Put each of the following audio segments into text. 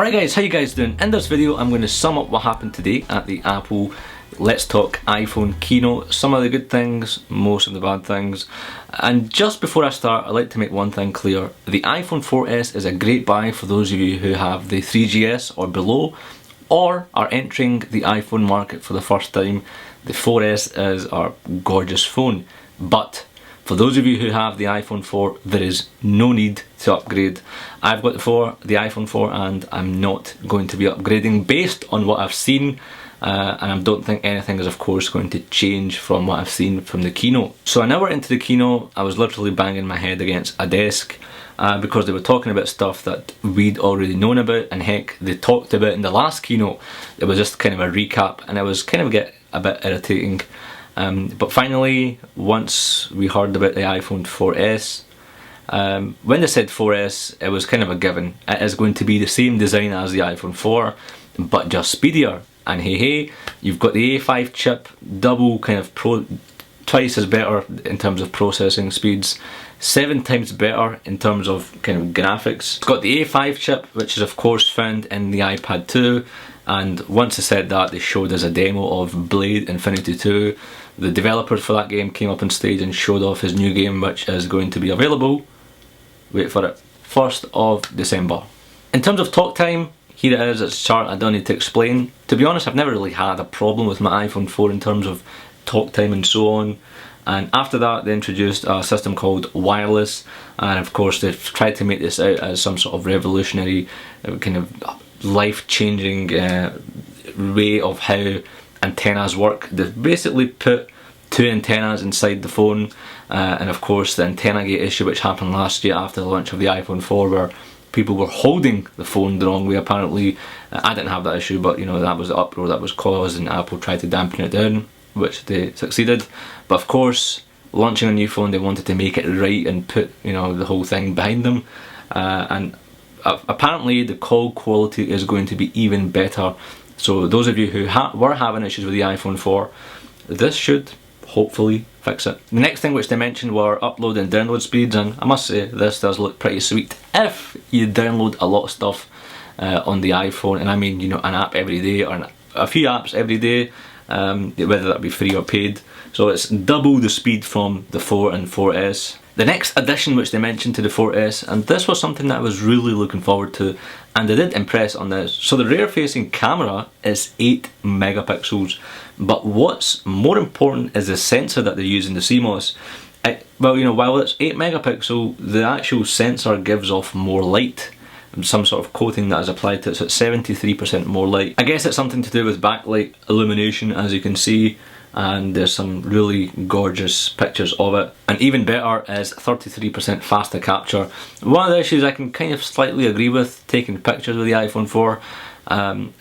Alright guys, how you guys doing? In this video I'm going to sum up what happened today at the Apple Let's Talk iPhone keynote. Some of the good things, most of the bad things. And just before I start, I'd like to make one thing clear. The iPhone 4S is a great buy for those of you who have the 3GS or below, or are entering the iPhone market for the first time. The 4S is our gorgeous phone. But for those of you who have the iPhone 4, there is no need to upgrade. I've got the iPhone 4 and I'm not going to be upgrading based on what I've seen, and I don't think anything is of course going to change from what I've seen from the keynote. So an hour into the keynote I was literally banging my head against a desk because they were talking about stuff that we'd already known about, and heck, they talked about in the last keynote. It was just kind of a recap and it was kind of get a bit irritating. But finally, once we heard about the iPhone 4S, when they said 4S, it was kind of a given. It is going to be the same design as the iPhone 4, but just speedier. And hey, you've got the A5 chip, double kind of twice as better in terms of processing speeds, 7 times better in terms of kind of graphics. It's got the A5 chip, which is of course found in the iPad 2. And once they said that, they showed us a demo of Blade Infinity 2. The developer for that game came up on stage and showed off his new game, which is going to be available, wait for it, 1st of December. In terms of talk time, here it is, it's a chart I don't need to explain. To be honest, I've never really had a problem with my iPhone 4 in terms of talk time and so on. And after that they introduced a system called wireless, and of course they've tried to make this out as some sort of revolutionary kind of life-changing way of how antennas work. They've basically put 2 antennas inside the phone, and of course the antenna gate issue which happened last year after the launch of the iPhone 4, where people were holding the phone the wrong way apparently. I didn't have that issue, but you know, that was the uproar that was caused and Apple tried to dampen it down, which they succeeded. But of course, launching a new phone, they wanted to make it right and put, you know, the whole thing behind them, and apparently the call quality is going to be even better. So those of you who were having issues with the iPhone 4, this should hopefully fix it. The next thing which they mentioned were upload and download speeds, and I must say this does look pretty sweet if you download a lot of stuff on the iPhone, and I mean, you know, an app every day or a few apps every day, whether that be free or paid. So it's double the speed from the 4 and 4S. The next addition which they mentioned to the 4S, and this was something that I was really looking forward to, and they did impress on this. So the rear facing camera is 8 megapixels, but what's more important is the sensor that they're using, the CMOS. Well, you know, while it's 8 megapixel, the actual sensor gives off more light, some sort of coating that is applied to it, so it's 73% more light. I guess it's something to do with backlight illumination, as you can see, and there's some really gorgeous pictures of it. And even better is 33% faster capture. One of the issues I can kind of slightly agree with taking pictures with the iPhone 4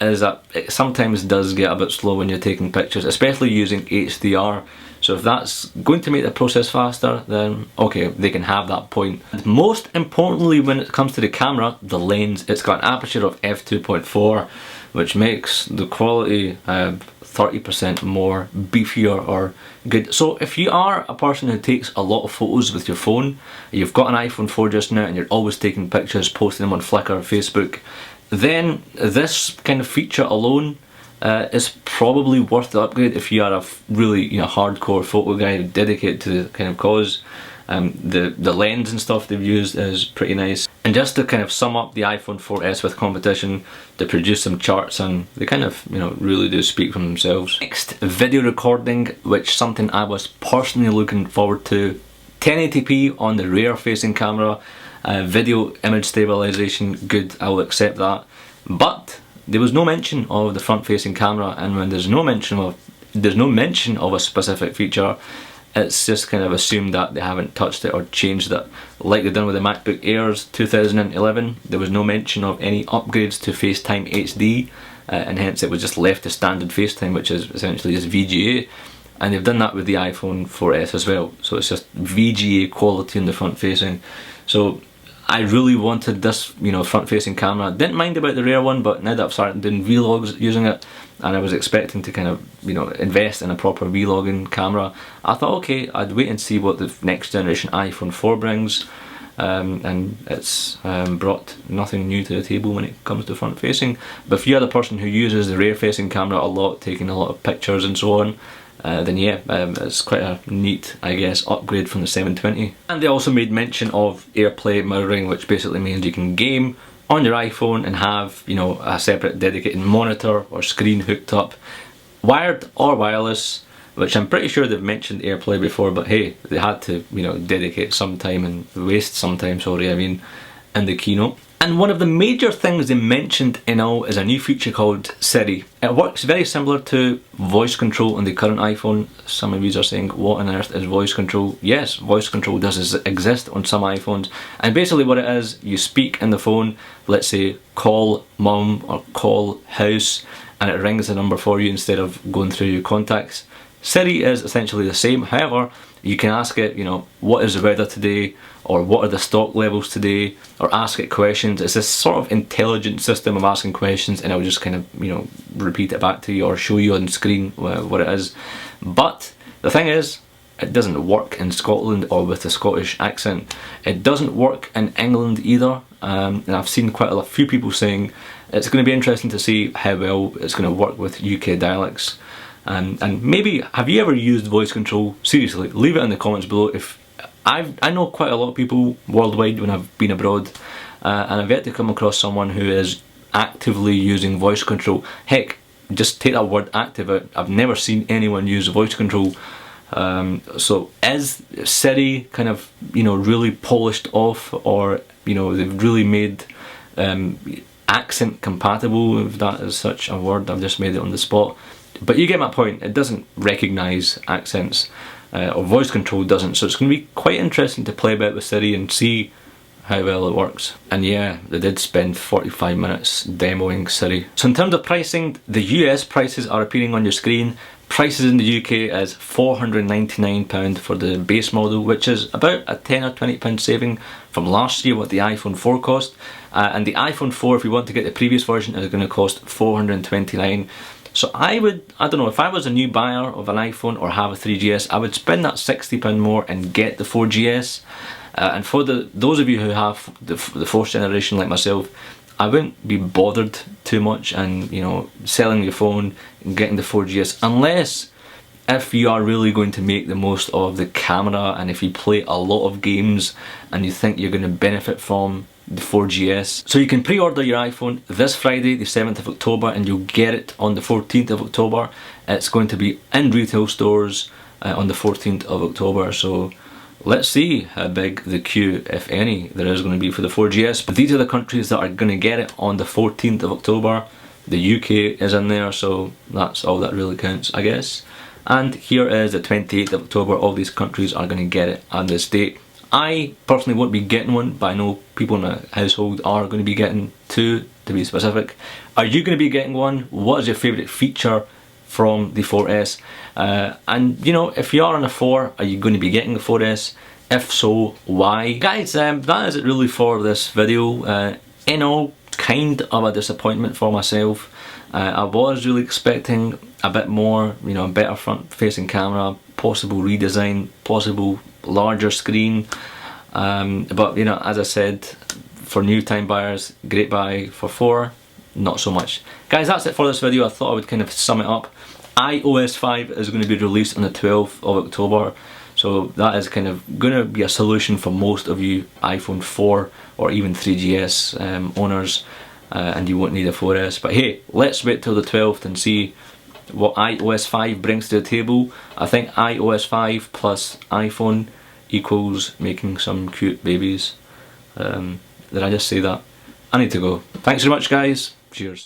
is that it sometimes does get a bit slow when you're taking pictures, especially using HDR. So if that's going to make the process faster, then okay, they can have that point. And most importantly, when it comes to the camera, the lens, it's got an aperture of f2.4, which makes the quality 30% more beefier or good. So if you are a person who takes a lot of photos with your phone, you've got an iPhone 4 just now and you're always taking pictures, posting them on Flickr or Facebook, then this kind of feature alone is probably worth the upgrade if you are a really, you know, hardcore photo guy dedicated to the kind of cause. The lens and stuff they've used is pretty nice. And just to kind of sum up the iPhone 4S with competition, they produce some charts and they kind of, you know, really do speak for themselves. Next, video recording, which something I was personally looking forward to. 1080p on the rear facing camera, video image stabilization, good, I will accept that. But there was no mention of the front facing camera, and when there's no mention of a specific feature, it's just kind of assumed that they haven't touched it or changed it. Like they've done with the MacBook Airs 2011, there was no mention of any upgrades to FaceTime HD, and hence it was just left to standard FaceTime, which is essentially just VGA. And they've done that with the iPhone 4S as well, so it's just VGA quality in the front facing. So I really wanted this, you know, front facing camera. Didn't mind about the rear one, but now that I've started doing vlogs using it, and I was expecting to kind of, you know, invest in a proper vlogging camera, I thought okay, I'd wait and see what the next generation iPhone 4 brings. and it's brought nothing new to the table when it comes to front facing. But if you're the person who uses the rear facing camera a lot, taking a lot of pictures and so on, then yeah, it's quite a neat, I guess, upgrade from the 720. And they also made mention of AirPlay mirroring, which basically means you can game on your iPhone and have, you know, a separate dedicated monitor or screen hooked up, wired or wireless, which I'm pretty sure they've mentioned AirPlay before, but hey, they had to, you know, dedicate some time and waste some time, sorry, I mean, in the keynote. And one of the major things they mentioned in all is a new feature called Siri. It works very similar to voice control on the current iPhone. Some of you are saying, what on earth is voice control? Yes, voice control does exist on some iPhones. And basically what it is, you speak in the phone, let's say call mum or call house, and it rings the number for you instead of going through your contacts. Siri is essentially the same, however, you can ask it, you know, what is the weather today, or what are the stock levels today, or ask it questions. It's this sort of intelligent system of asking questions, and it'll just kind of, you know, repeat it back to you or show you on screen what it is. But the thing is, it doesn't work in Scotland or with a Scottish accent. It doesn't work in England either, and I've seen quite a few people saying it's going to be interesting to see how well it's going to work with UK dialects. And maybe, have you ever used voice control? Seriously, leave it in the comments below. If I know quite a lot of people worldwide when I've been abroad, and I've yet to come across someone who is actively using voice control. Heck, just take that word active out. I've never seen anyone use voice control. So is Siri kind of, you know, really polished off, or, you know, they've really made accent compatible, if that is such a word? I've just made it on the spot. But you get my point, it doesn't recognise accents, or voice control doesn't, so it's going to be quite interesting to play about with Siri and see how well it works. And yeah, they did spend 45 minutes demoing Siri. So in terms of pricing, the US prices are appearing on your screen. Prices in the UK is £499 for the base model, which is about a £10 or £20 saving from last year what the iPhone 4 cost. And the iPhone 4, if you want to get the previous version, is going to cost £429. So I don't know, if I was a new buyer of an iPhone or have a 3GS, I would spend that £60 more and get the 4GS. And for those of you who have the 4th generation like myself, I wouldn't be bothered too much and, you know, selling your phone and getting the 4GS, unless if you are really going to make the most of the camera, and if you play a lot of games and you think you're going to benefit from the 4GS. So you can pre-order your iPhone this Friday, the 7th of October, and you'll get it on the 14th of October. It's going to be in retail stores on the 14th of October, so let's see how big the queue, if any, there is going to be for the 4GS. But these are the countries that are going to get it on the 14th of October. The UK is in there, so that's all that really counts, I guess. And here is the 28th of October. All these countries are going to get it on this date. I personally won't be getting one, but I know people in my household are going to be getting two, to be specific. Are you going to be getting one? What is your favourite feature from the 4S? And, you know, if you are on a 4, are you going to be getting the 4S? If so, why? Guys, that is it really for this video. In all, kind of a disappointment for myself. I was really expecting a bit more, you know, a better front facing camera, possible redesign, possible larger screen, but you know, as I said, for new time buyers, great buy. For 4, not so much. Guys, that's it for this video. I thought I would kind of sum it up. iOS 5 is going to be released on the 12th of October, so that is kind of going to be a solution for most of you iPhone 4 or even 3GS owners, and you won't need a 4S. But hey, let's wait till the 12th and see what iOS 5 brings to the table. I think iOS 5 plus iPhone equals making some cute babies. Did I just say that? I need to go. Thanks very much, guys. Cheers.